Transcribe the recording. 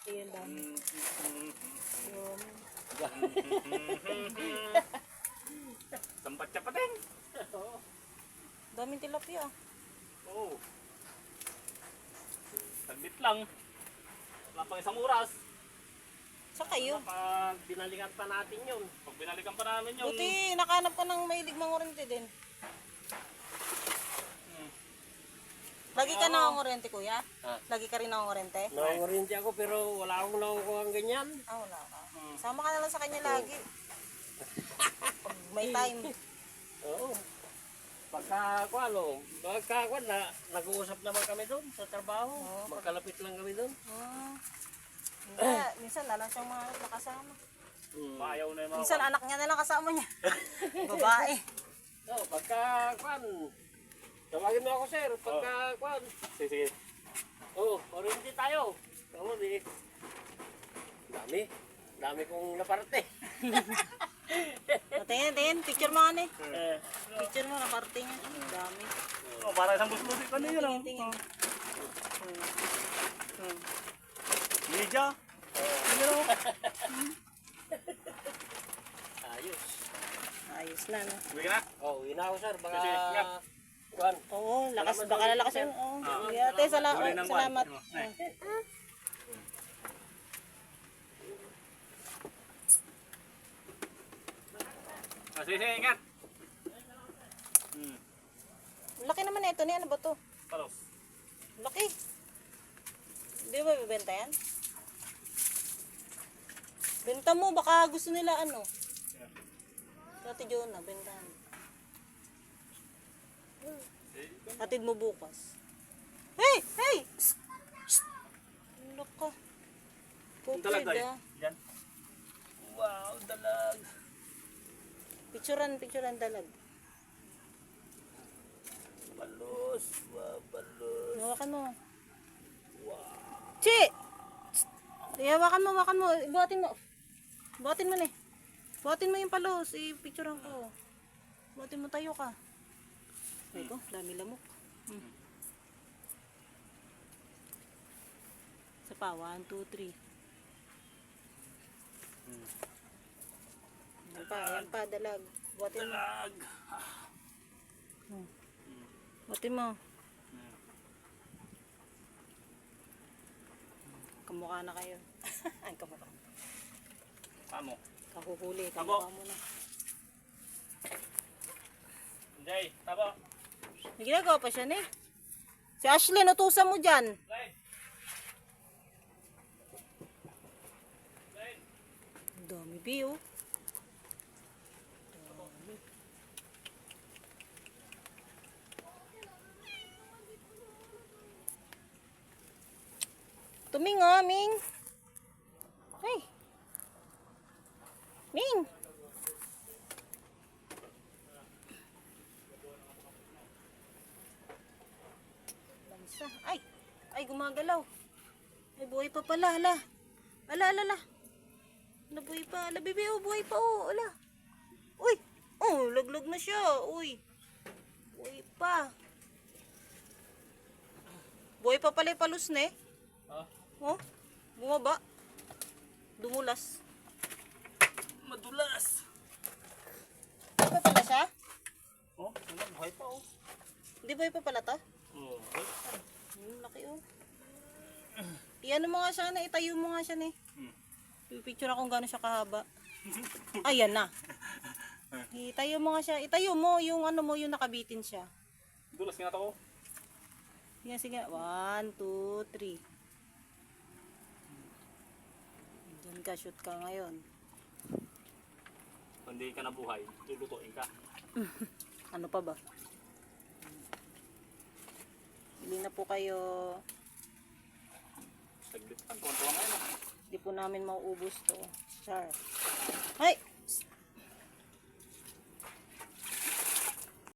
Ayun dami. Yun. Sampat siya pa din. Daming tilapia. Oo. Taglit lang. Wala pang isang oras. Sa kayo. Pag binalikan pa natin yun. Pag binalikan pa namin yun. Buti nakahanap ka ng mahilig mangurente din. Lagi ka nangungurente, kuya? Ah. Lagi ka rin nangungurente? Nangungurinti ako pero wala akong nakukuha ang ganyan. Ah, wala ka. Sama ka na lang sa kanya lagi. Pag may time. Oo. Pagka nag-uusap naman kami doon sa trabaho. Magkalapit lang kami doon. Minsan na lang siyang mga nakasama. Maayaw na yung mga... Minsan anak niya na lang kasama niya. Babae. Oo, tawagin mo ako sir, Sige. Oo, oriente tayo. Tama di. Dami kong naparte. Tingin, picture mo ano eh. Picture mo na parte niya. Dami. Oh, para isang busbusit pa niyo lang. Tingin. Media. Ayos. Ayos na, no? Uwi ka na. Oh, uwi na ako sir. Baka... Sige, ingat. Oo, baka lalakas yun. Oo. Sige, ate, Huli ng salamat. kwan. Ay. Sige, ingat. Laki naman na ito. Ano ba to? Palos. Laki. Di ba bibenta yan? Benta mo, baka gusto nila ano. Ate Jonah, bentahan. Hatid mo bukas. Hey! Hey! Psst! Psst! Ano ka? Dalag Kupid tayo. ah. Yan. Wow, dalag. Picturean dalag. Balos. Hawakan mo. Chi! Hawakan mo. Buhatin mo. Buhatin mo na eh. Buhatin mo yung palos. I-picturean ko. Buhatin mo, tayo ka. Ay ko, dami lamok. Sa pa, 1, 2, 3. Yan pa, dalag. Buhatin mo. Dalag. Buhatin mo. Kamukha na kayo. Ay, kamukha. Kamo. Kahuhuli, Tabo. kamukha mo na. Jay, tabo. May ginagawa pa siya eh. Si Ashley, utusan mo dyan. Line. Ang dami, Bio. Tuming ah, Ming. Hey. Ming. Bansa. Ay, gumagalaw. Ay, buhay pa pala, ala. Ala. Nabuhay pa, ala, bebe, oh, buhay pa, oh, ala. Uy, oh, laglag na siya, uy. Buhay pa. Buhay pa pala yung palus na eh. Oh, bumaba. Dumulas. Madulas. Buhay pa pala siya? Oh, buhay pa oh. Hindi buhay pa pala to? Oh, Laki oh. Iyan mo nga siya na, itayo mo nga siya na Pipicture ako kung gano'n siya kahaba. Ayan na. Itayo mo nga siya. Itayo mo yung ano mo, yung nakabitin siya. dulas nga to. Yan, sige. 1, 2, 3. Diyan ka, shoot ka ngayon. Kung hindi ka nabuhay, lulutuin ka. Ano pa ba? Hindi na po kayo, Saglit. Ang tuwan-tuwa ngayon ah. hindi po namin mauubos to. Char. Ay!